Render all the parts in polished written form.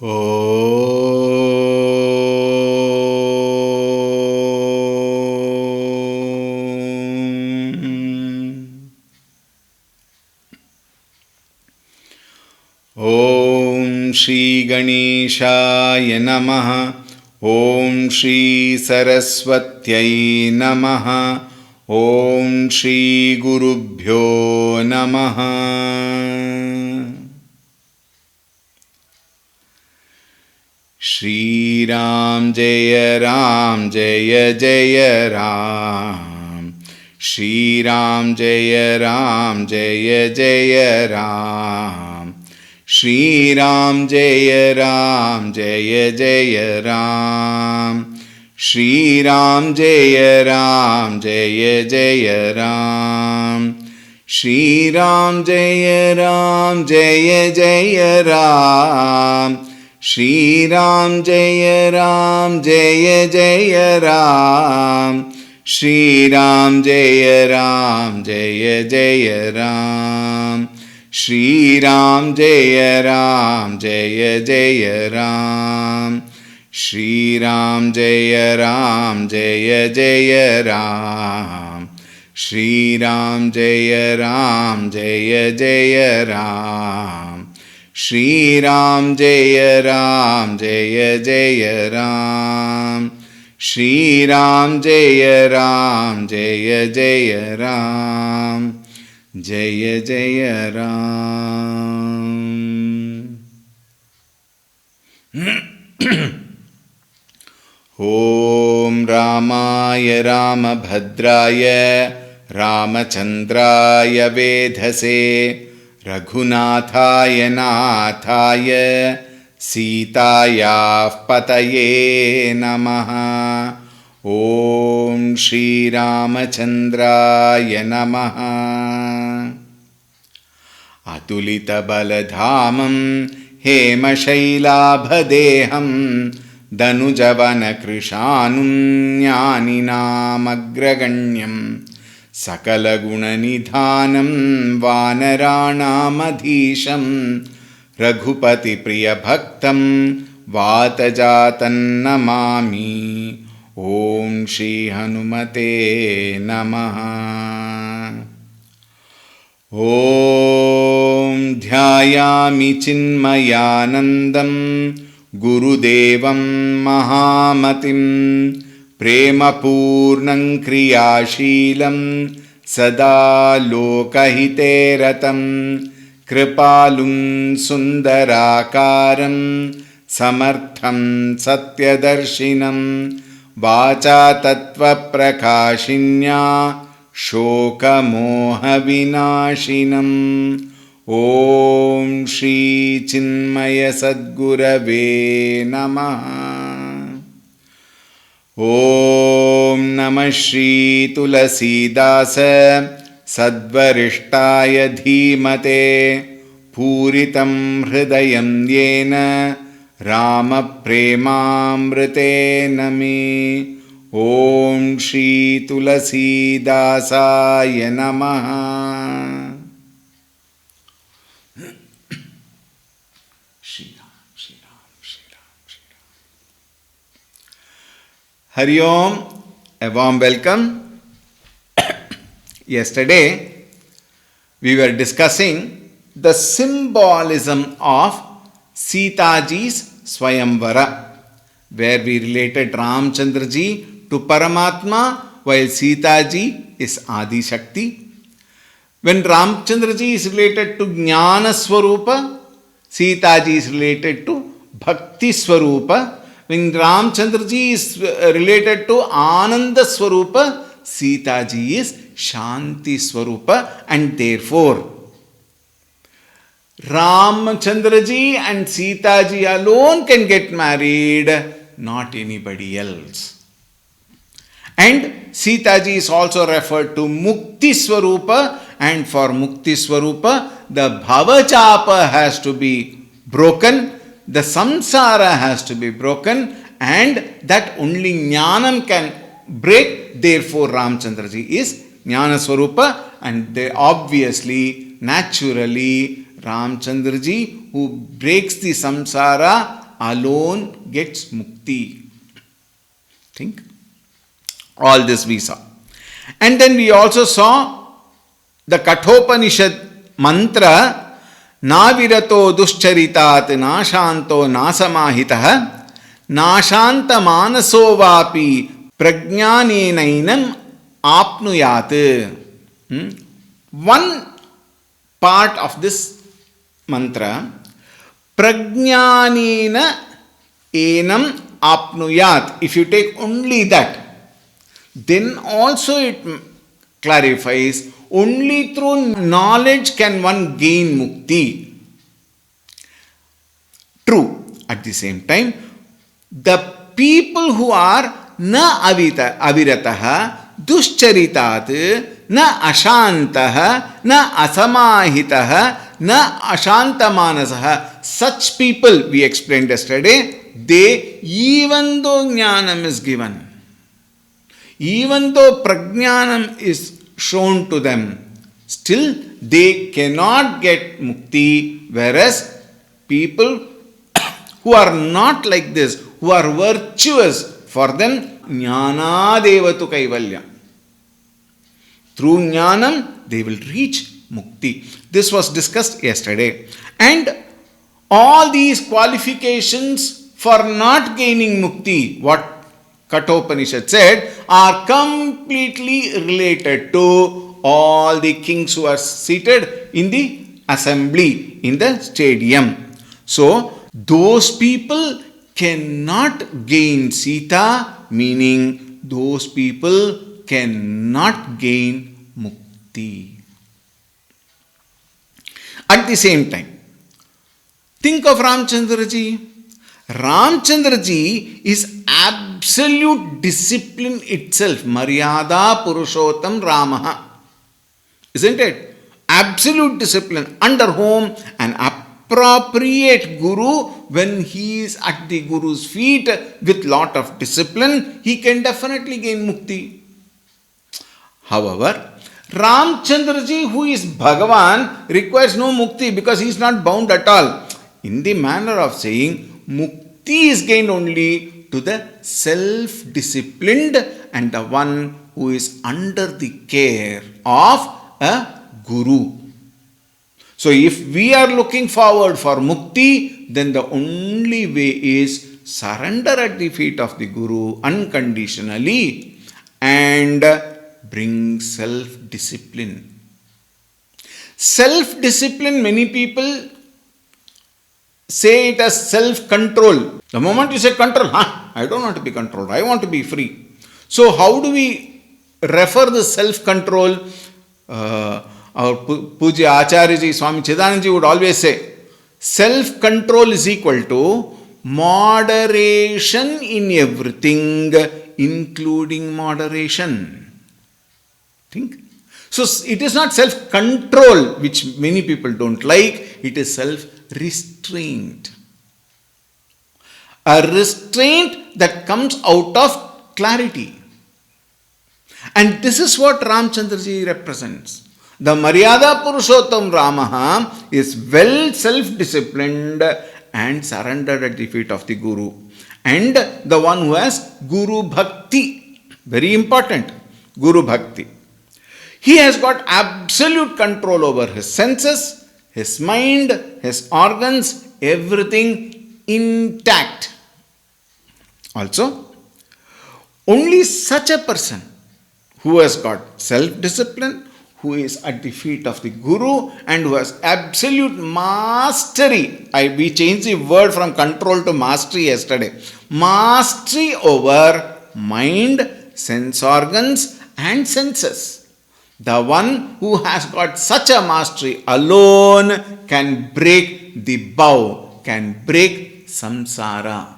Om Shri Ganeshaya Namaha. Om Shri Saraswatyai Namaha. Om Shri Gurubhyo Namaha. Shri Ram Jaya Ram Jaya Jaya Ram. Shri Ram Jaya Ram Jaya Jaya Ram. Shri Ram Jaya Ram Jaya Jaya Ram. Shri Ram Jaya Ram Jaya Jaya Ram. Shri Ram Jaya Ram Jaya Jaya Ram. Shri Ram Jaya Ram Jaya Jaya Ram. Shri Ram Jaya Ram Jaya Jaya Ram. Shri Ram Jaya Ram Jaya Jaya Ram. Shri Ram Jaya Ram Jaya Jaya Ram. Shri Ram Jaya Ram Jaya Jaya Ram. Shri Ram Jaya Ram Jaya Jaya Ram. Shri Ram Jaya Ram Jaya Jaya Ram. Jaya Jaya Ram. Om Ramaya Ramabhadraya Ramachandraya Vedhase Raghunathaya Nathaya Sitaya Pataye Namaha. Om Shri Ramachandraya Namaha. Atulita Baladhamam Hema Shailabhadeham Danujavana Krishanum Jnaninam Agraganyam Sakala Gunanidhanam Vanaranam Adhisham Raghupati Priya Bhaktam Vatajatan Namami. Om Shri Hanumate Namaha. Om Dhyayami Chinmayanandam Gurudevam Mahamatim Prema Purnam Kriyashilam Sada Lokahite Ratam Kripalum Sundarakaram Samartham Satyadarshinam Vacha Tattva Prakashinya Shoka Moha Vinashinam. Om Shri Chinmaya Sadgurave Namaha. Om Namah Shri Tulsi Dasa Sadvarishtaya Dhimate Puritam Hridayam Yena Rama Premamrite Nami. Om Shri Tulsi Dasaya Namaha. Shri Ram, Shri Ram, Shri Ram, Shri Ram. Hari Om, a warm welcome. Yesterday, we were discussing the symbolism of Sitaji's Swayamvara, where we related Ramchandraji to Paramatma while Sitaji is Adi Shakti. When Ramchandraji is related to Jnana Swarupa, Sitaji is related to Bhakti Swarupa. When Ramchandraji is related to Ananda Swarupa, Sitaji is Shanti Swarupa, and therefore Ramchandraji and Sitaji alone can get married, not anybody else. And Sitaji is also referred to Mukti Swarupa, and for Mukti Swarupa, the Bhavachapa has to be broken, the Samsara has to be broken, and that only Jnanam can break. Therefore, Ramchandraji is Jnana Swarupa, and they obviously, naturally, Ramchandraji who breaks the samsara alone gets mukti. Think. All this we saw. And then we also saw the Kathopanishad mantra, Navirato duscharitat nashanto nasamahitah nashanta manaso vapi prajnanenainam apnuyat. One part of this mantra, prajnanena enam apnuyat. If you take only that, then also it clarifies only through knowledge can one gain mukti. True. At the same time, the people who are na avirataha duscharitat na ashantah na asamahitah na ashantamanasaha, such people, we explained yesterday, they, even though jnanam is given, even though prajnanam is shown to them, still they cannot get mukti, whereas people who are not like this, who are virtuous, for them jnana devatu kaivalya. Through jnanam they will reach mukti. This was discussed yesterday. And all these qualifications for not gaining mukti, what Kathopanishad said, are completely related to all the kings who are seated in the assembly, in the stadium. So, those people cannot gain Sita, meaning those people cannot gain mukti. At the same time, think of Ramchandraji. Ramchandraji is absolute discipline itself. Maryada Purushottam Ramaha. Isn't it? Absolute discipline. Under whom an appropriate guru, when he is at the guru's feet with lot of discipline, he can definitely gain mukti. However, Ramchandraji, who is Bhagavan, requires no mukti because he is not bound at all. In the manner of saying, mukti is gained only to the self-disciplined and the one who is under the care of a guru. So if we are looking forward for mukti, then the only way is surrender at the feet of the guru unconditionally and bring self-discipline. Self-discipline, many people say it as self-control. The moment you say control, I don't want to be controlled, I want to be free. So how do we refer the self-control? Our Puja Acharyaji, Swami Chidananji would always say, self-control is equal to moderation in everything, including moderation. Think. So it is not self-control, which many people don't like, it is self-restraint. A restraint that comes out of clarity. And this is what Ramchandraji represents. The Maryada Purushottam Ramaha is well self-disciplined and surrendered at the feet of the Guru. And the one who has Guru Bhakti, very important, Guru Bhakti. He has got absolute control over his senses, his mind, his organs, everything intact. Also, only such a person who has got self-discipline, who is at the feet of the Guru and who has absolute mastery. We changed the word from control to mastery yesterday. Mastery over mind, sense organs and senses. The one who has got such a mastery alone can break the bow, can break samsara.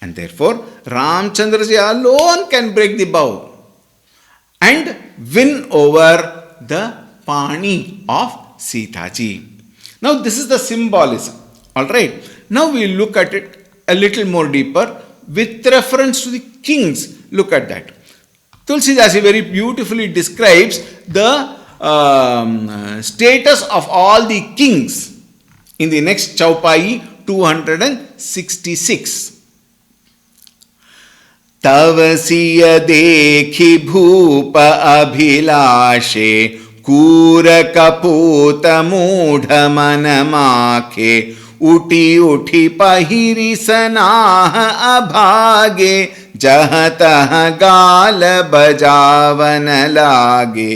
And therefore, Ramchandraji alone can break the bow and win over the Pani of Sitaji. Now this is the symbolism. Alright. Now we look at it a little more deeper with reference to the kings. Look at that. Tulsi very beautifully describes the status of all the kings in the next Chaupai 266. तव सिय देखि भूप अभिलाषे कूर कपूत मूढ़ मन माखे उठी उठी पहिरी सनाह अभागे जह तह गाल बजावन लागे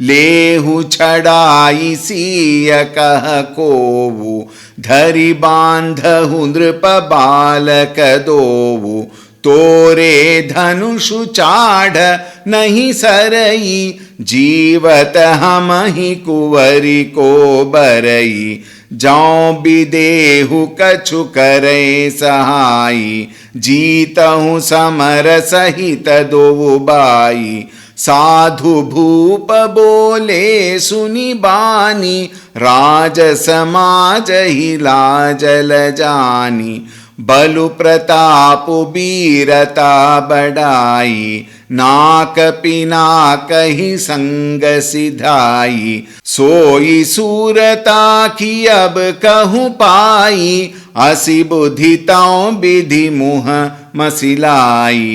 लेहु छड़ाई सिय कह कोवु धरि बांधहु नृप बालक दोवु तोरे धनुषु चाढ़ नहीं सरई जीवत हम ही कुंवरी को बरई जाऊं बिदेहु कछु करे सहाई जीतहु समर सहित दो बाई साधु भूप बोले सुनी बानी राज समाज ही लाजल जानी बलु प्रताप बीरता बढ़ाई नाक पिनाक ही संग सिधाई सोई सूरता की अब कहूँ पाई असी बुद्धि ताऊं विधि मुह मसिलाई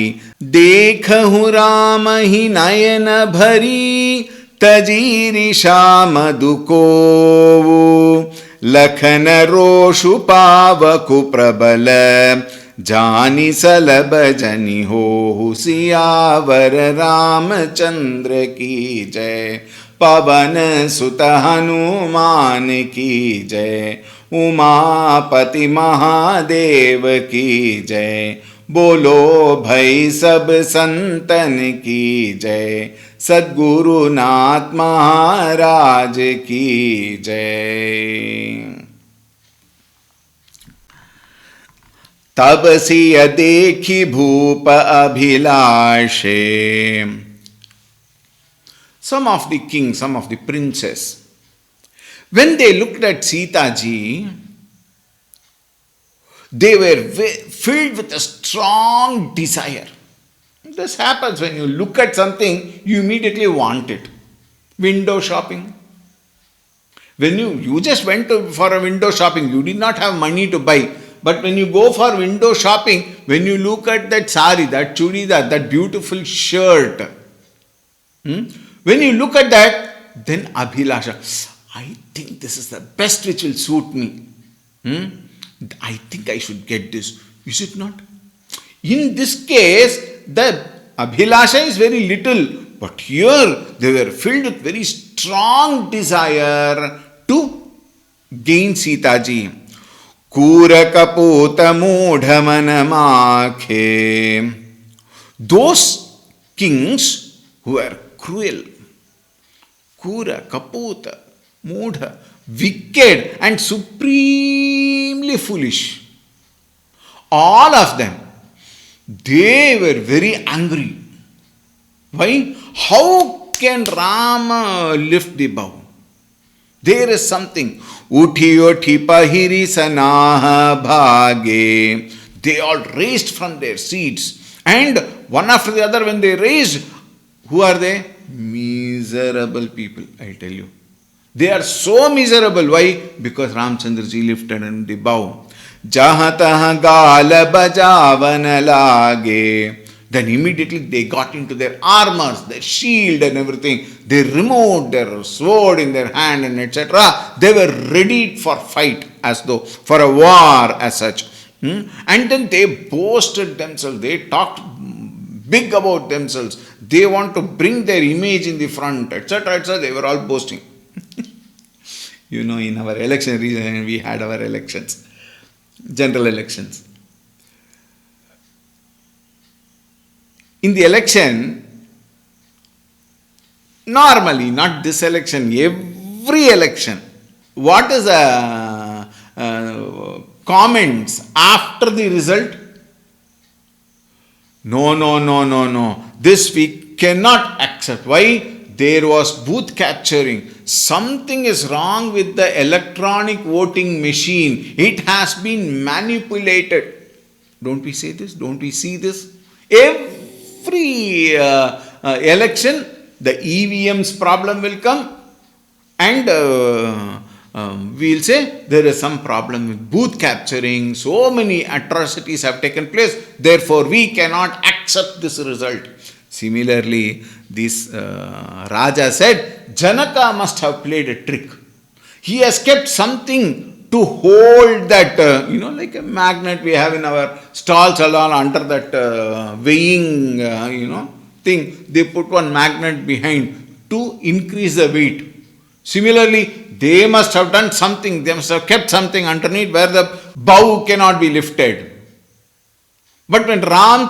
देखहु राम ही नयन भरी तजीरी श्याम दुकोवु लखन रोषु पावकु प्रबल जानी सलब जनि हो सियावर रामचंद्र की जय पवन सुत हनुमान की जय उमापति महादेव की जय बोलो भई सब संतन की जय सद्गुरुनाथ महाराज की जय। तब सिय देखी भूप अभिलाषे. Some of the kings, some of the princes, when they looked at Sita ji, they were filled with a strong desire. This happens when you look at something, you immediately want it. Window shopping. When you just went for a window shopping, you did not have money to buy. But when you go for window shopping, when you look at that sari, that chudidar, that beautiful shirt, when you look at that, then abhilasha, I think this is the best which will suit me. I think I should get this. Is it not? In this case, the abhilasha is very little, but here they were filled with very strong desire to gain Sita ji. Kura kaputa mudha manamake. Those kings who were cruel, Kura, Kaputa, Mudha, wicked and supremely foolish. All of them, they were very angry. Why? How can Rama lift the bow? There is something. Uthi uthi pahiri sanaha bhage. They all raised from their seats. And one after the other, when they raised, who are they? Miserable people, I tell you. They are so miserable. Why? Because Ramchandra ji lifted in the bow. Jaha taha gala bajavan lage. Then immediately they got into their armors, their shield and everything. They removed their sword in their hand and etc. They were ready for fight, as though for a war as such. And then they boasted themselves. They talked big about themselves. They want to bring their image in the front, etc. etc. They were all boasting. You know, in our election, we had our elections, general elections. In the election, normally, not this election, every election, what is the comments after the result? No. This we cannot accept. Why? There was booth capturing. Something is wrong with the electronic voting machine. It has been manipulated. Don't we say this? Don't we see this? Every election, the EVM's problem will come and we'll say there is some problem with booth capturing, so many atrocities have taken place, therefore we cannot accept this result. Similarly, this Raja said, Janaka must have played a trick. He has kept something to hold that, like a magnet we have in our stalls along under that weighing, thing. They put one magnet behind to increase the weight. Similarly, they must have done something, they must have kept something underneath where the bow cannot be lifted. But when Rama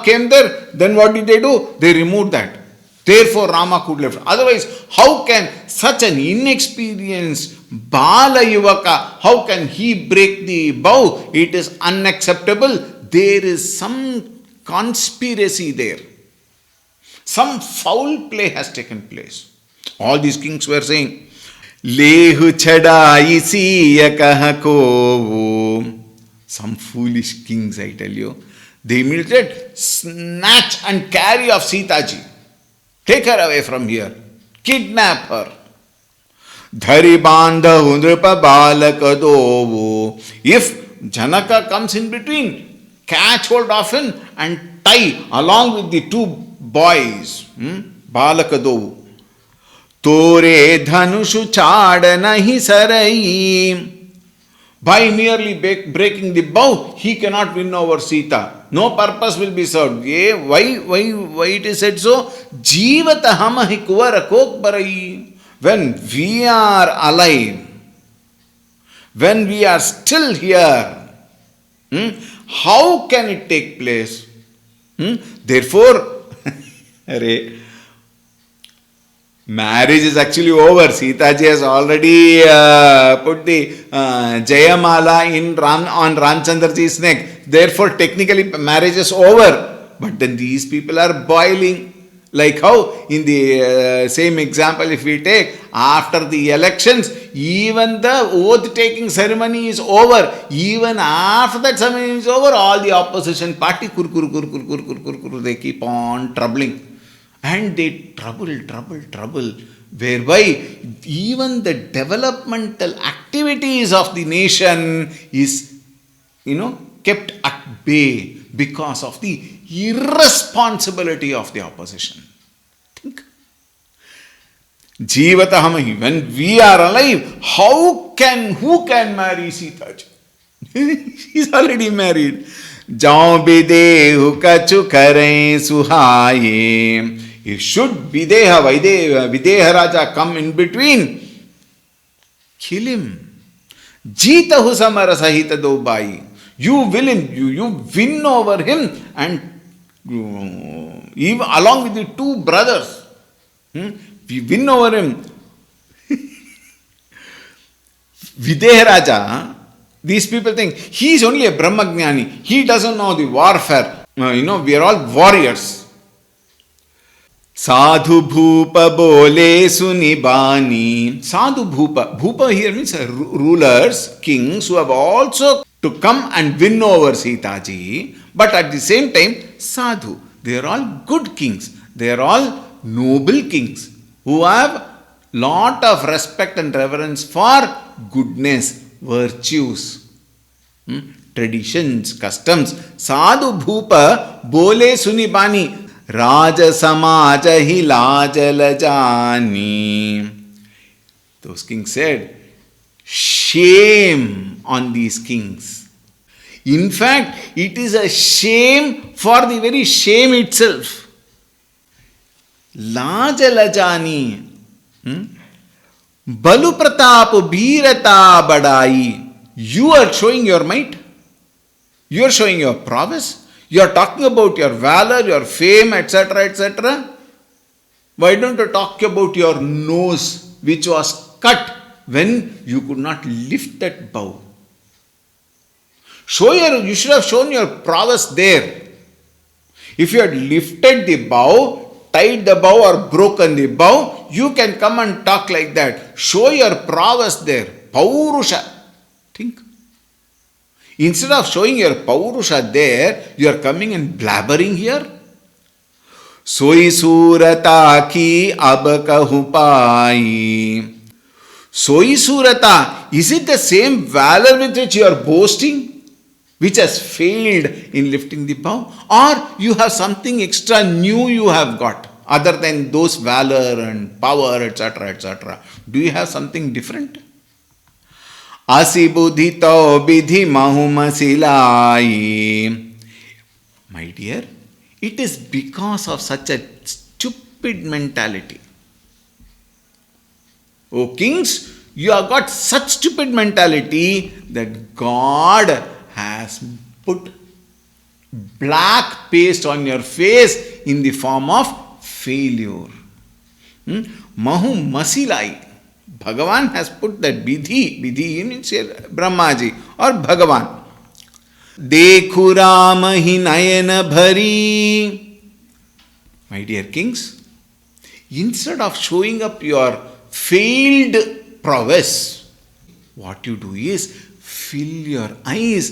came there, then what did they do? They removed that. Therefore, Rama could lift. Otherwise, how can such an inexperienced Bala Yuvaka, how can he break the bow? It is unacceptable. There is some conspiracy there. Some foul play has taken place. All these kings were saying, Lehu chadai siya ko. Some foolish kings, I tell you. They immediately snatch and carry off Sita ji. Take her away from here. Kidnap her. Dhari bandha hundrupa balaka dovu. If Janaka comes in between, catch hold of him and tie along with the two boys. Balaka dovu. Tore dhanushu chada nahi sarai. By merely breaking the bow, he cannot win over Sita. No purpose will be served. Why it is said so? Jivata hamahi kuvara kokbarai. When we are alive, when we are still here, how can it take place? Therefore, marriage is actually over. Sita ji has already put the Jayamala on Ramchandra ji's neck. Therefore, technically marriage is over. But then these people are boiling. Like how in the same example, if we take after the elections, even the oath taking ceremony is over. Even after that ceremony is over, all the opposition party they keep on troubling. And they trouble, whereby even the developmental activities of the nation is, kept at bay because of the irresponsibility of the opposition. Think. Jivata hamahi, when we are alive, who can marry Sita ji? She's already married. Jao bidehu kachu kare suhaye. If should Videha Raja come in between, kill him. Jitahu samara sahita dobai. You win over him, and even along with the two brothers, we win over him. Videha Raja, these people think he is only a Brahmagnani. He doesn't know the warfare. We are all warriors. Sadhu Bhupa Bole Sunibani. Sadhu Bhupa. Bhupa here means rulers, kings who have also to come and win over Sita ji. But at the same time, Sadhu. They are all good kings. They are all noble kings who have lot of respect and reverence for goodness, virtues, traditions, customs. Sadhu Bhupa Bole Sunibani. Raja Samaja hi lajalajani. Those kings said, shame on these kings. In fact, it is a shame for the very shame itself. Lajalajani. Balu Pratap Bhirata Badai. You are showing your might. You are showing your prowess. You are talking about your valor, your fame, etc., etc. Why don't you talk about your nose, which was cut when you could not lift that bow? You should have shown your prowess there. If you had lifted the bow, tied the bow or broken the bow, you can come and talk like that. Show your prowess there. Paurusha. Think. Instead of showing your Paurusha there, you are coming and blabbering here. Soi surata ki ab kahu pai. Soisurata, is it the same valor with which you are boasting, which has failed in lifting the bow? Or you have something extra new you have got, other than those valor and power, etc., etc.? Do you have something different? Asi buddhi to vidhi mahumasilai. My dear, it is because of such a stupid mentality. O kings, you have got such stupid mentality that God has put black paste on your face in the form of failure. Mahu Masilai. Bhagavan has put that Vidhi means Brahmaji or Bhagavan. Dekhu Rama hi nayana bhari. My dear kings, instead of showing up your failed prowess, what you do is fill your eyes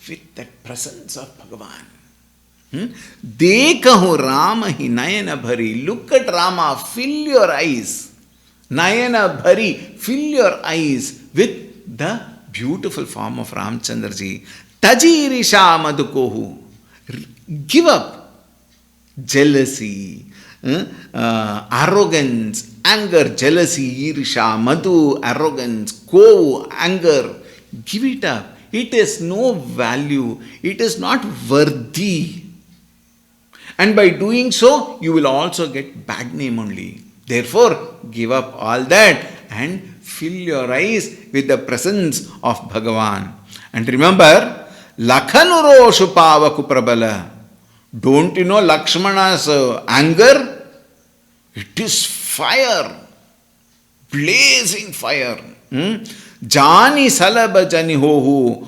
with that presence of Bhagavan. Dekahu Rama hi nayana bhari. Look at Rama, fill your eyes. Nayana bhari, fill your eyes with the beautiful form of Ramchandraji. Tajirisha madukohu. Give up jealousy, arrogance, anger, jealousy, irisha, madhu, arrogance, kovu, anger. Give it up. It has no value. It is not worthy. And by doing so, you will also get bad name only. Therefore, give up all that and fill your eyes with the presence of Bhagavan. And remember, Lakhanuro Shupavaku Prabala. Don't you know Lakshmana's anger? It is fire, blazing fire. Jani Salaba Jani Hohu.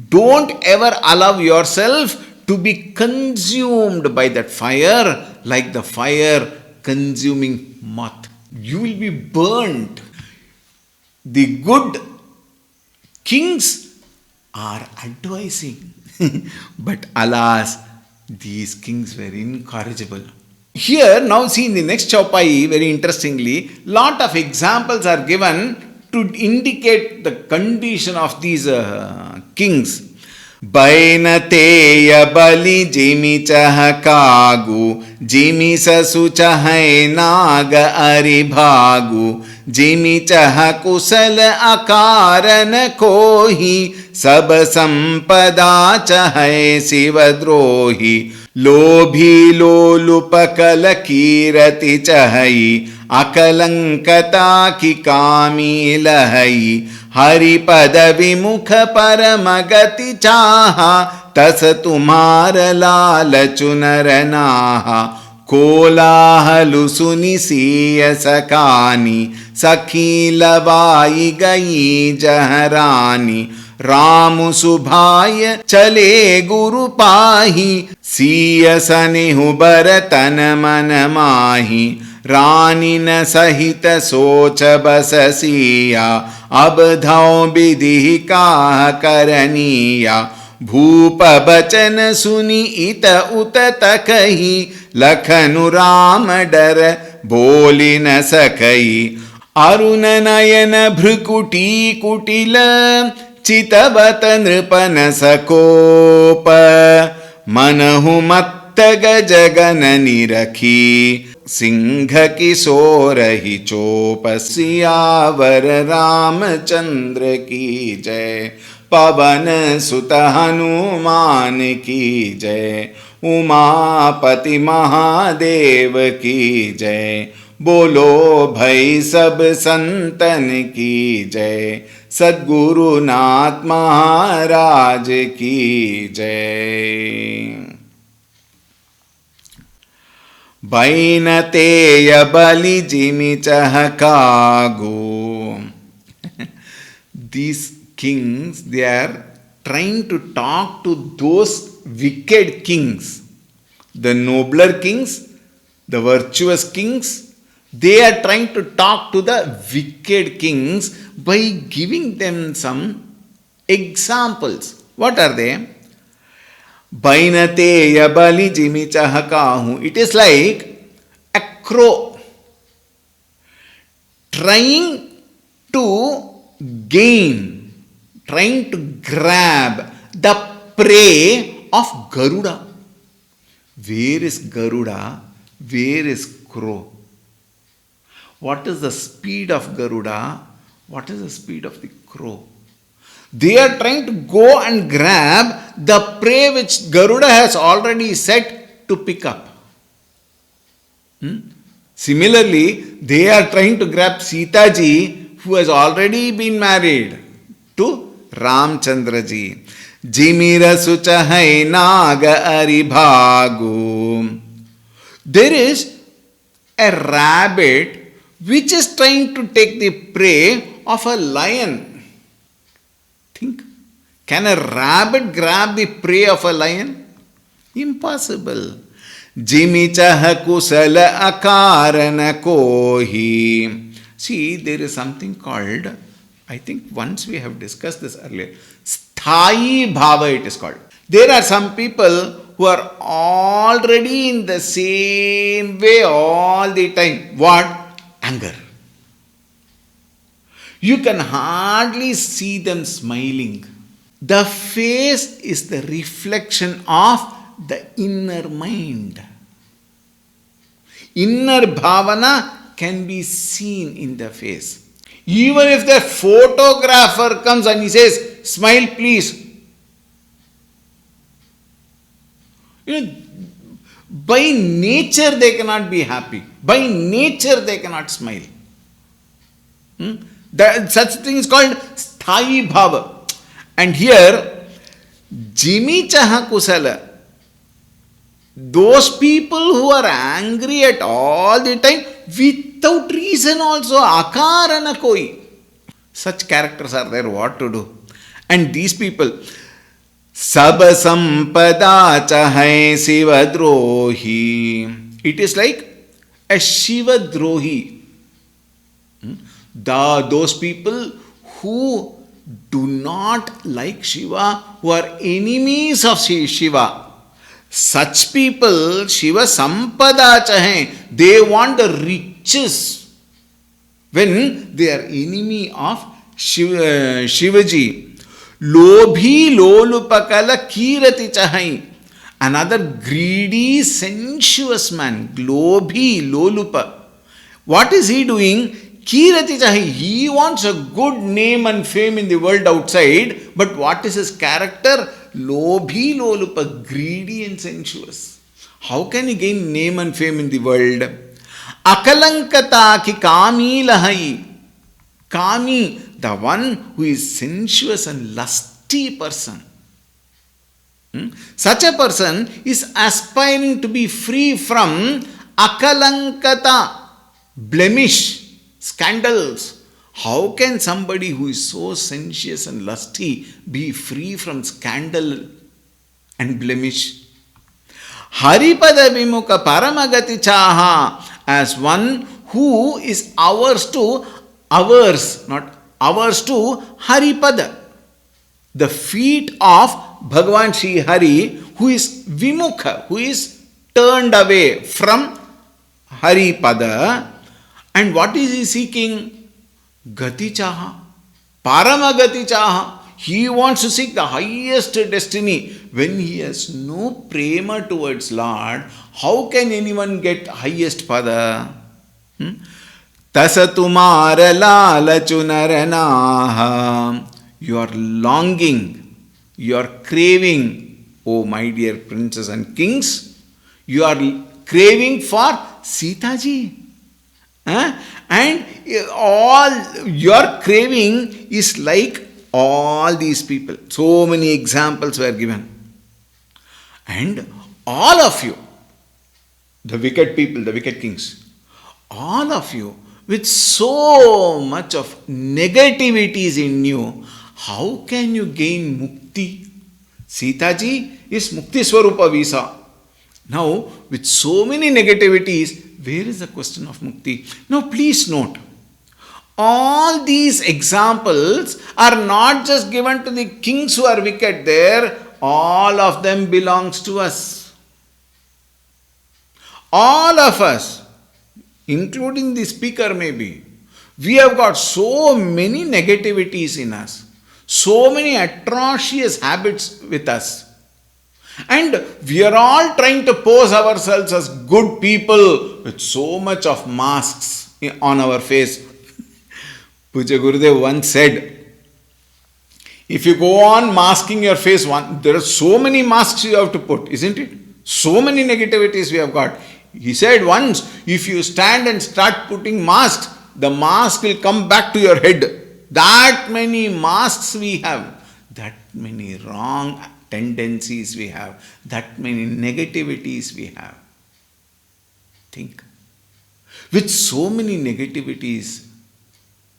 Don't ever allow yourself to be consumed by that fire like the fire consuming moth. You will be burnt. The good kings are advising. But alas, these kings were incorrigible. Here, now see in the next chaupai, very interestingly, lot of examples are given to indicate the condition of these kings. Bainateya bali jimi chah kagu, jimi sasu chahai naga aribhagu, jimi chah kusal akaran kohi, sab sampada chahai sivadrohi, lobhi lolupakala kirati chahai, akalankata ki kami lahai, Hari पद विमुख परमगति चाहा तस तुम्हार लाल चुनर नाहा कोलाहलु सुनि सिय सकानी सखी लवाई गई जहरानी राम सुभाय चले गुरु पाही सिय सनिहु बरतन मन माही रानी न सहित सोच बससिया अब धौ विधि काह करनिया भूप बचन सुनि इत उत तकही लखनु राम डर बोली न सकई अरुण नयन भ्रुकुटी कुटिल चितवत नृपन सकोप मनहु मत्त गज गणनि रखी सिंह किशोर ही चोप सियावर रामचंद्र की जय पवन सुत हनुमान की जय उमापति महादेव की जय बोलो भई सब संतन की जय सद्गुरुनाथ महाराज की जय Bainateya bali jimi chahakagu. These kings, they are trying to talk to those wicked kings. The nobler kings, the virtuous kings, they are trying to talk to the wicked kings by giving them some examples. What are they? Bainateya bali jimi chahakahu. It is like a crow trying to gain, trying to grab the prey of Garuda. Where is Garuda? Where is crow? What is the speed of Garuda? What is the speed of the crow? They are trying to go and grab the prey which Garuda has already set to pick up. Similarly, they are trying to grab Sita ji, who has already been married to Ramchandra ji. Jimira sucha hai naga aribhagu. There is a rabbit which is trying to take the prey of a lion. Think, can a rabbit grab the prey of a lion? Impossible. Jimichaha kusala akarana kohi. See, there is something called, I think once we have discussed this earlier, Sthayi Bhava it is called. There are some people who are already in the same way all the time. What? Anger. You can hardly see them smiling. The face is the reflection of the inner mind. Inner bhavana can be seen in the face. Even if the photographer comes and he says, smile please. By nature they cannot be happy. By nature they cannot smile. Such thing is called sthayi bhava. And here, Jimi chaha kusala. Those people who are angry at all the time, without reason also, akarana koi. Such characters are there, what to do? And these people, Sab sampada chahai Shiva drohi. It is like a Shiva drohi. Those people who do not like Shiva, who are enemies of Shiva. Such people, Shiva sampada chahe, they want the riches when they are enemy of Shivaji. Lobhi lolupakala kirati chahai. Another greedy, sensuous man. Lobhi lolupa. What is he doing? Kirati chahai. He wants a good name and fame in the world outside. But what is his character? Lobhi lolupa. Greedy and sensuous. How can he gain name and fame in the world? Akalankata ki kami lahai. Kami, the one who is sensuous and lusty person. Such a person is aspiring to be free from akalankata, blemish, scandals. How can somebody who is so sensuous and lusty be free from scandal and blemish? Haripada vimukha paramagati chaha, as one who is averse to Haripada, the feet of Bhagavan Sri Hari, who is Vimukha, who is turned away from Haripada. And what is he seeking? Gati Chaha, Paramagati Chaha. He wants to seek the highest destiny. When he has no prema towards Lord, how can anyone get highest pada? Tasatumara lalachunaranaha. You are longing, you are craving, oh my dear princes and kings, you are craving for Sita ji. And all your craving is like all these people. So many examples were given. And all of you, the wicked people, the wicked kings, all of you with so much of negativities in you, how can you gain mukti? Sita ji is mukti swarupa visa. Now, with so many negativities, where is the question of mukti? Now, please note, all these examples are not just given to the kings who are wicked there, all of them belongs to us. All of us, including the speaker maybe, We have got so many negativities in us, so many atrocious habits with us. And we are all trying to pose ourselves as good people with so much of masks on our face. Puja Gurudev once said, if you go on masking your face, there are so many masks you have to put, isn't it? So many negativities we have got. He said once, if you stand and start putting masks, the mask will come back to your head. That many masks we have, that many wrong tendencies we have, that many negativities we have. Think. With so many negativities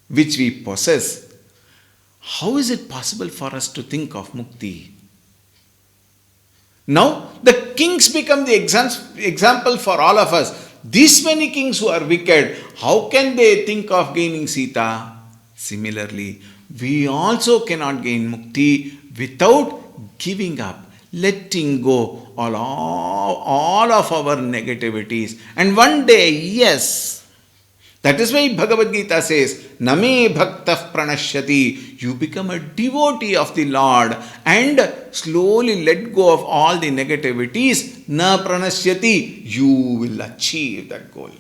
which we possess, how is it possible for us to think of mukti? Now, the kings become the example for all of us. These many kings who are wicked, how can they think of gaining Sita? Similarly, we also cannot gain mukti without giving up, letting go all of our negativities. And one day, yes, that is why Bhagavad Gita says, Name bhaktah pranashyati. You become a devotee of the Lord and slowly let go of all the negativities. Na pranashyati. You will achieve that goal.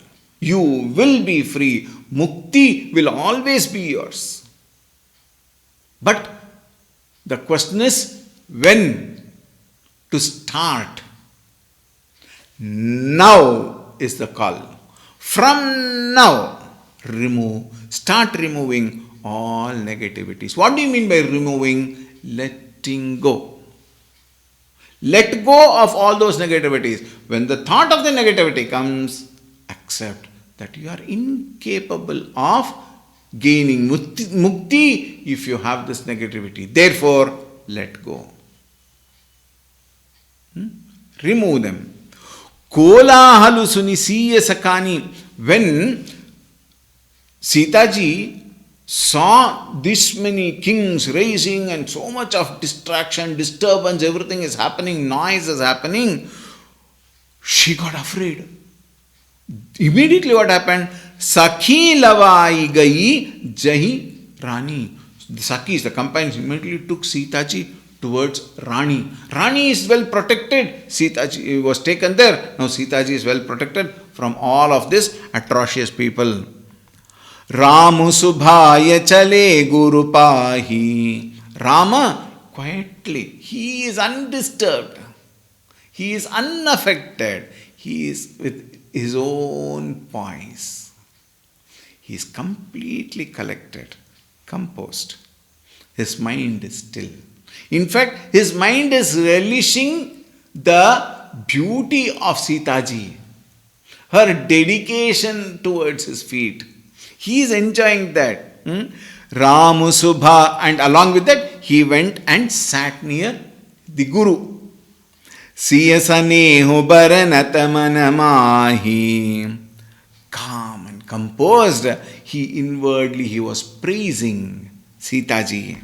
You will be free. Mukti will always be yours. But the question is, when to start? Now is the call. From now, start removing all negativities. What do you mean by removing? Letting go. Let go of all those negativities. When the thought of the negativity comes, accept that you are incapable of gaining mukti if you have this negativity. Therefore, let go. Remove them. Kolahalu sunisiya sakani. When Sitaji saw this many kings raising and so much of distraction, disturbance, everything is happening, noise is happening, she got afraid. Immediately what happened? Sakhi lavai gai jahi Rani. The Sakhis, the companions, immediately took Sitaji towards Rani. Rani is well protected. Sitaji was taken there. Now Sitaji is well protected from all of this atrocious people. Ramu subhaya chale guru pahi. Rama quietly, he is undisturbed. He is unaffected. He is with his own poise. He is completely collected, composed. His mind is still. In fact, his mind is relishing the beauty of Sitaji, her dedication towards his feet. He is enjoying that. Ramu Subha, and along with that, he went and sat near the Guru. Siyasanehu Baranatamanamahi. Calm and composed, he was praising Sitaji.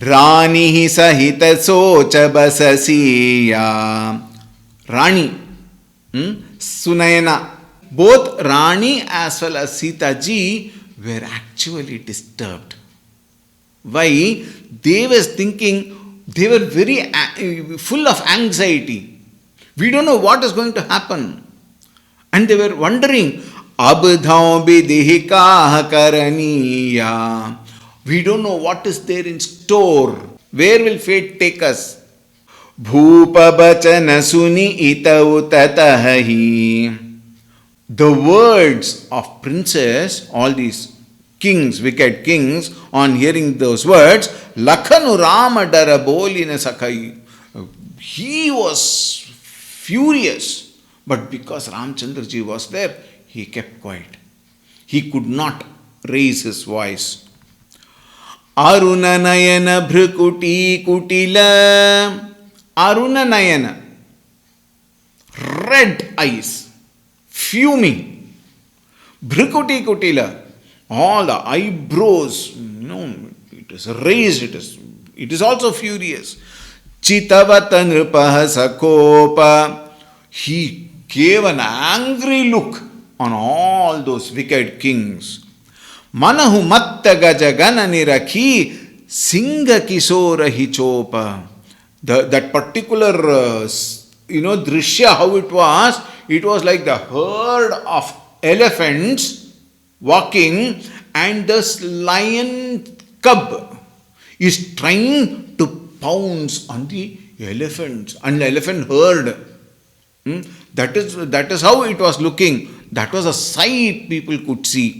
Rani sahita socha basasiya. Rani, Sunayana. Both Rani as well as Sitaji were actually disturbed. Why? They were thinking, they were very full of anxiety. We don't know what is going to happen. And they were wondering, Abdhav bidhika karaniya. We don't know what is there in store. Where will fate take us? Bhupa bachana suni itau tatahi. The words of princes, all these kings, wicked kings, on hearing those words, Lakhanu Rama dara bolina sakai. He was furious. But because Ramchandraji was there, he kept quiet. He could not raise his voice. Aruna Nayana Bhrukuti Kutila. Aruna Nayana. Red eyes. Fuming. Bhrukuti Kutila. All the eyebrows, it is raised, it is also furious. Chitavata Nripaha Sakopa. He gave an angry look on all those wicked kings. Manahu matta gaja gana nirakhi singa kisora hichopa. That particular, drishya, how it was like the herd of elephants walking, and this lion cub is trying to pounce on the elephants and the elephant herd. That is how it was looking. That was a sight people could see.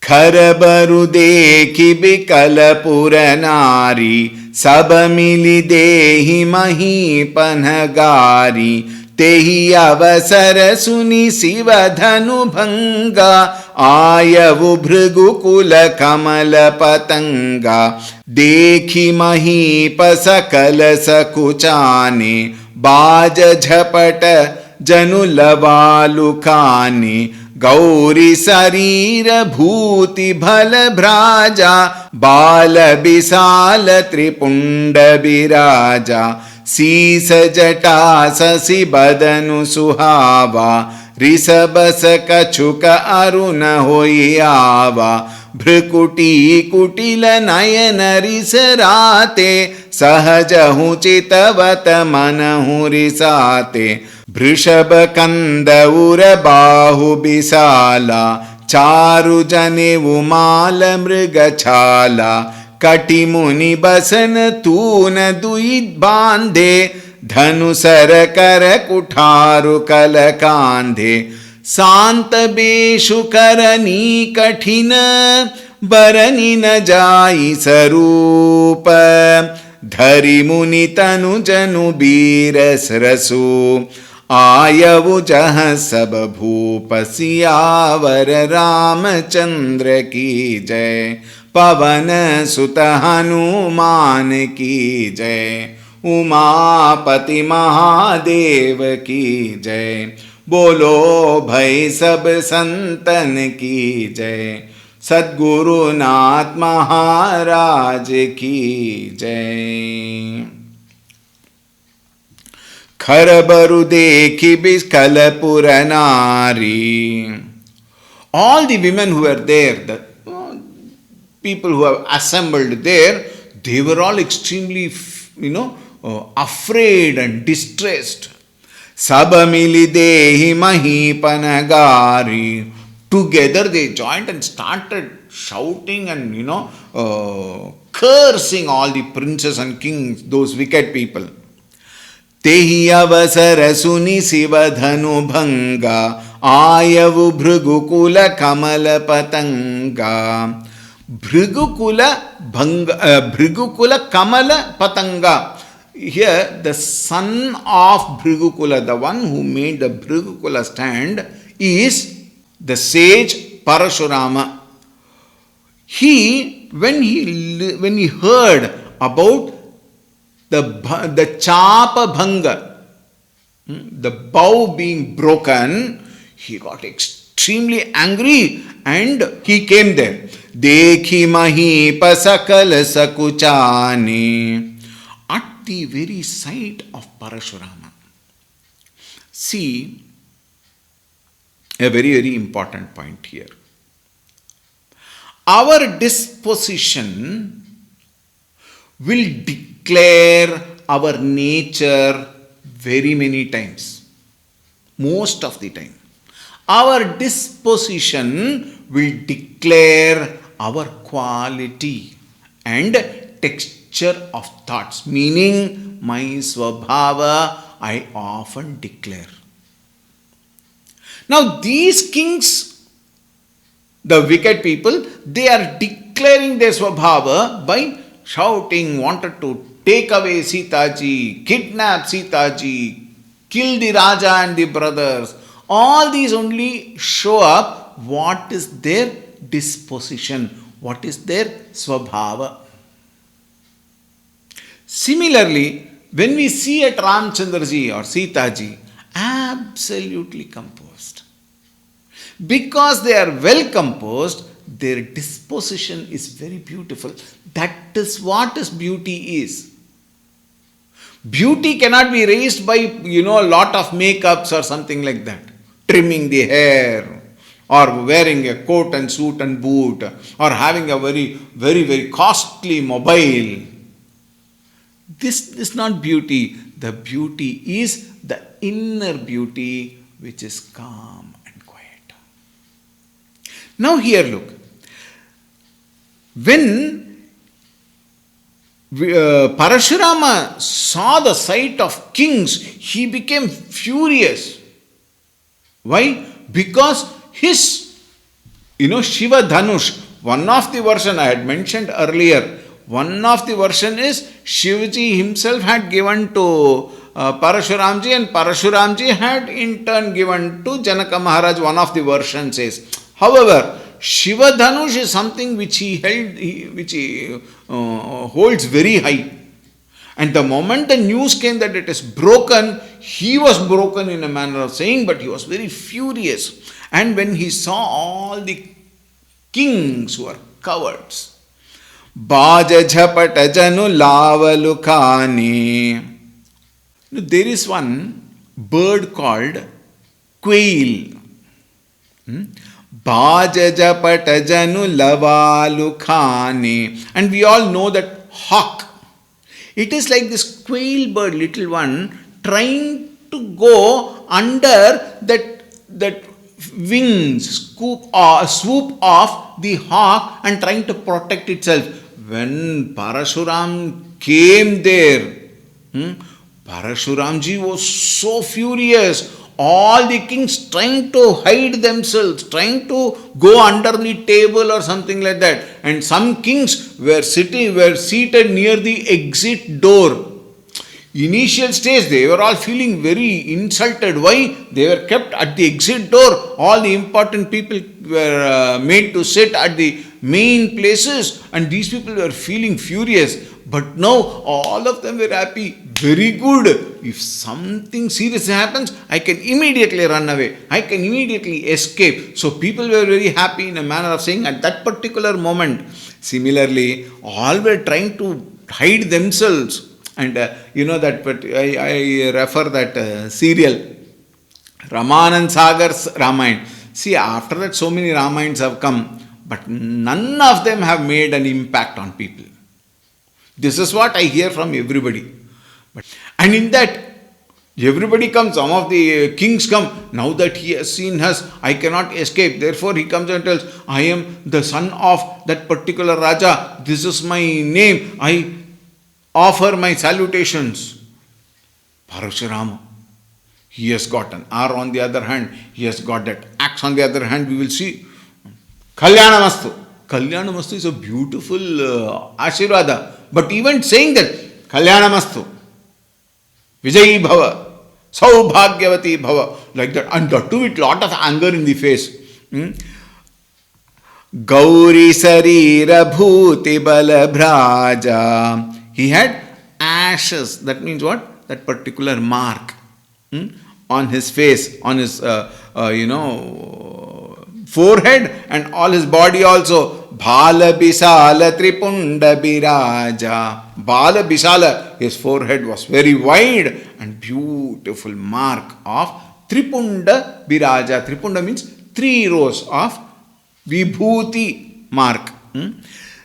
खरबरु देखि बिकल पुर नारी सब मिली देहि महीपन गारी तेहि अवसर सुनि शिव धनु भंगा आयवु भृगुकुल कमल पतंगा देखि महीप सकल सकुचाने बाज झपट जनु लवालुकाने गौरी शरीर भूति भल भ्राजा बाल विशाल त्रिपुंड विराजा शीस जटा शशि बदनु सुहावा ऋषभस कछुक अरुण होई आवा भ्रुकुटी कुटिल नयन रिसराते सहजहु चितवत मनहु रिसाते वृषभ कंद उर बाहु विशाला चारु जने उमाल मृग छाला कटि मुनि बसन तून दुई बांधे धनुसर कर कुठारु कल कांधे शांत बेशु करनी कठिन बरनी न जाई स्वरूप धरि मुनि तनु जनु बीर सरसु आयवु जह सब भूप सियावर रामचंद्र की जय पवन सुत हनुमान की जय उमापति महादेव की जय बोलो भई सब संतन की जय सद्गुरुनाथ महाराज की जय। खरबरु देखि बिकल पुर नारी. All the women who were there, the people who have assembled there, they were all extremely, afraid and distressed. Sabamili dehi mahipanagari. Together they joined and started shouting and, cursing all the princes and kings, those wicked people. Tehi avasara suni siva dhanu bhanga ayavu bhrugukula kamala patanga. Bhrugukula kamala patanga. Here the son of Bhrugukula, the one who made the Bhrugukula stand, is the sage Parashurama. When he heard about the chapa bhanga, the bow being broken, he got extremely angry and he came there. Dekhi mahi pasakal sakuchani. At the very sight of Parashurama. See, a very, very important point here. Our disposition will declare our nature very many times. Most of the time. Our disposition will declare our quality and texture of thoughts. Meaning, my swabhava, I often declare. Now, these kings, the wicked people, they are declaring their swabhava by shouting, wanted to take away Sitaji, kidnap Sitaji, kill the Raja and the brothers. All these only show up what is their disposition, what is their swabhava. Similarly, when we see at Ramchandraji or Sitaji, absolutely composed. Because they are well composed, their disposition is very beautiful. That is what is beauty is. Beauty cannot be raised by, a lot of makeups or something like that. Trimming the hair or wearing a coat and suit and boot, or having a very costly mobile. This is not beauty. The beauty is the inner beauty, which is calm and quiet. Now here look. When Parashurama saw the sight of kings, he became furious. Why? Because his, Shiva Dhanush, one of the version I had mentioned earlier, one of the version is Shivaji himself had given to Parashuramji, and Parashuramji had in turn given to Janaka Maharaj, one of the versions says. However, Shiva Dhanush is something which he holds very high. And the moment the news came that it is broken, he was broken in a manner of saying, but he was very furious. And when he saw all the kings who are cowards, Baja Jhapata Janu Lavalukani. There is one bird called quail. Baja Jhapata Janu Lavalukani. And we all know that hawk. It is like this quail bird, little one, trying to go under that wings, swoop of the hawk and trying to protect itself. When Parashuram came there, Parashuramji was so furious. All the kings trying to hide themselves, trying to go under the table or something like that. And some kings were seated near the exit door. Initial stage, they were all feeling very insulted. Why? They were kept at the exit door. All the important people were made to sit at the main places, and these people were feeling furious. But now all of them were happy. Very good. If something serious happens, I can immediately run away. I can immediately escape. So people were very happy in a manner of saying at that particular moment. Similarly, all were trying to hide themselves. And that, but I refer that serial, Ramanand Sagar's Ramayana. See, after that so many Ramayans have come, but none of them have made an impact on people. This is what I hear from everybody. And in that, everybody comes, some of the kings come, now that he has seen us, I cannot escape. Therefore, he comes and tells, I am the son of that particular Raja, this is my name, I offer my salutations. Parashurama, he has got an R on the other hand, he has got that axe on the other hand, we will see. Kalyanamastu. Kalyanamastu is a beautiful Ashirvada. But even saying that, Kalyanamastu, Vijayi Bhava, Saubhagyavati Bhava, like that, and that too with lot of anger in the face. Gauri Sarira Bhuti Bala Bhraja. He had ashes, that means what? That particular mark on his face, on his, forehead and all his body also. Bhala Bisala Tripunda Biraja. Bhala Bisala, his forehead was very wide and beautiful mark of Tripunda Biraja. Tripunda means 3 rows of Vibhuti mark.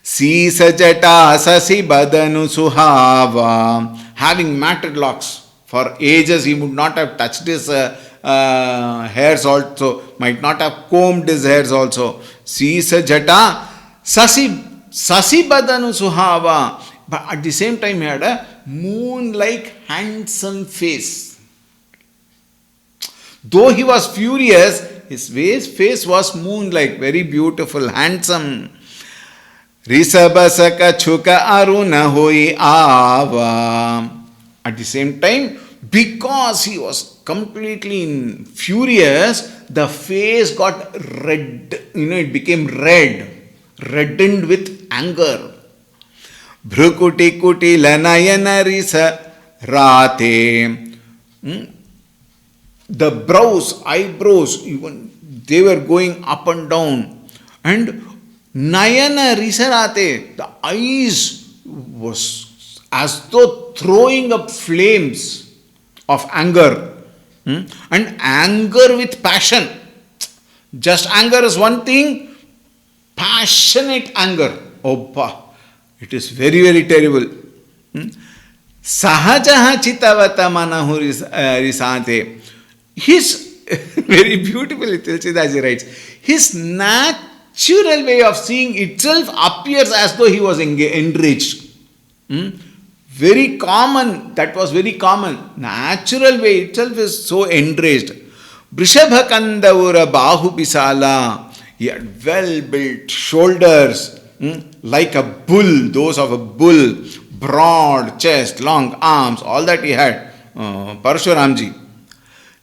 Sisa Jata Sasi Badanu Suhava. Having matted locks. For ages he would not have touched his hairs also, might not have combed his hairs also. Sisa Jata Sasi Badanu Suhava. But at the same time he had a moon-like handsome face. Though he was furious, his face was moon-like, very beautiful, handsome. Risabasaka Chuka Aruna Hoi Ava. At the same time, because he was completely furious, the face got red, it became red, reddened with anger. Bhrukuti kuti lanayana risa rate. The eyebrows, even they were going up and down. And Nayana risarate, the eyes was as though throwing up flames of anger. And anger with passion. Just anger is one thing, passionate anger. Oppa, it is very, very terrible. Sahajaha chitavata manahu risante. His, very beautifully Tulsidaji writes, his natural way of seeing itself appears as though he was enraged. Very common, that was very common. Natural way itself is so enraged. Brishabhakandavura bahu bisala. He had well built shoulders, like a bull, those of a bull, broad chest, long arms, all that he had. Parshuramji.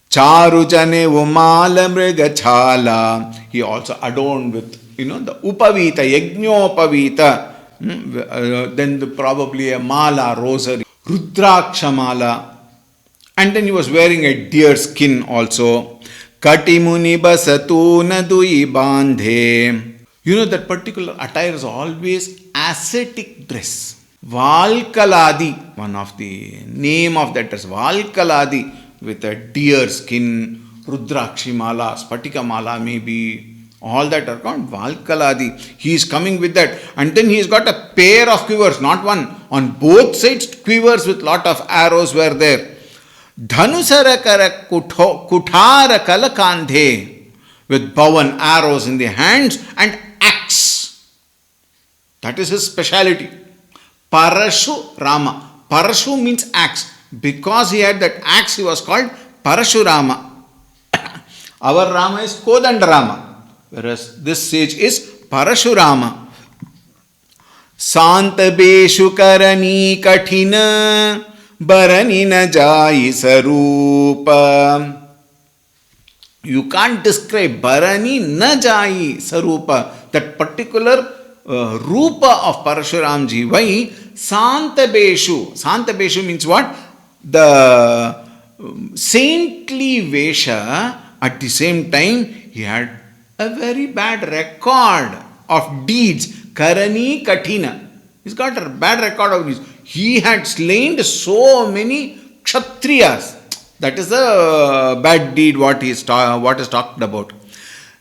Charujane umala mriga chala. He also adorned with, the upavita, yajnopavita. Then probably a mala, rosary, rudraksha mala. And then he was wearing a deer skin also. Katimuni basatu nadui bandhe. That particular attire is always ascetic dress. Valkaladi, one of the name of that dress, Valkaladi, with a deer skin, Rudrakshi mala, Spatika mala maybe, all that are called Valkaladi. He is coming with that. And then he has got a pair of quivers, not one. On both sides, quivers with lot of arrows were there. Dhanusarakara kuthara kalakandhe, with bow and arrows in the hands and axe. That is his speciality. Parashu Rama. Parashu means axe. Because he had that axe, he was called Parashurama. Our Rama is Kodandarama, whereas this sage is Parashurama. Santabeshu karani kathina barani na jai sarupa. You can't describe Barani na jai sarupa, that particular rupa of Parashuramji. Why? Santabeshu. Santabeshu means what? The saintly Vesha, at the same time, he had a very bad record of deeds. Karani Kathina. He's got a bad record of deeds. He had slain so many Kshatriyas. That is a bad deed what is talked about.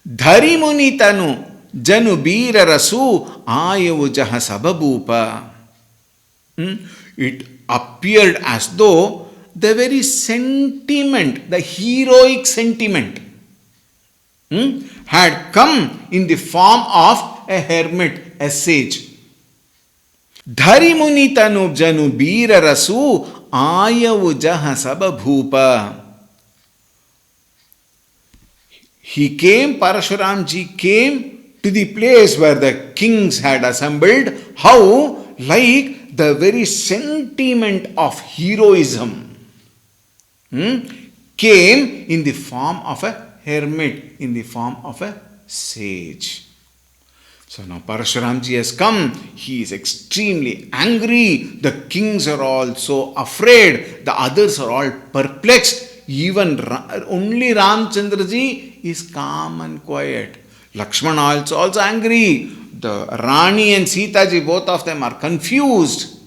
Dhari muni tanu janu bira rasu ayavu jaha sababupa. It appeared as though the very sentiment, the heroic sentiment, had come in the form of a hermit, a sage. Dhari muni tanu janu bira rasu ayavu jaha sababhupa. He came, Parashuramji came to the place where the kings had assembled. How? Like the very sentiment of heroism came in the form of a hermit, in the form of a sage. So now Parashuramji has come. He is extremely angry. The kings are all so afraid. The others are all perplexed. Even only Ramchandraji is calm and quiet. Lakshmana also angry. The Rani and Sitaji, both of them are confused.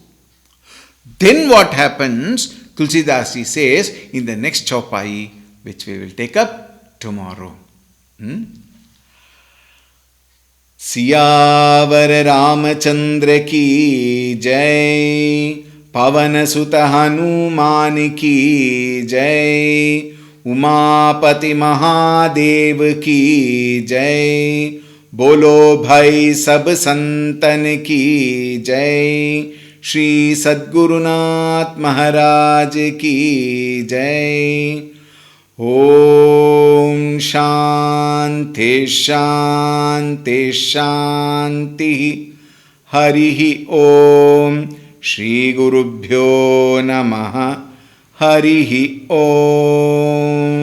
Then what happens? Tulsidasi says in the next chaupai, which we will take up tomorrow. Siyavar Ramchandra की जय, पवन सुत हनुमान की जय, उमापति महादेव की जय, बोलो भाई सब संतन की जय, श्री सद्गुरुनाथ महाराज की जय। ओम शांति शांति शांति। हरि ओम। श्री गुरुभ्यो नमः। हरि ओम।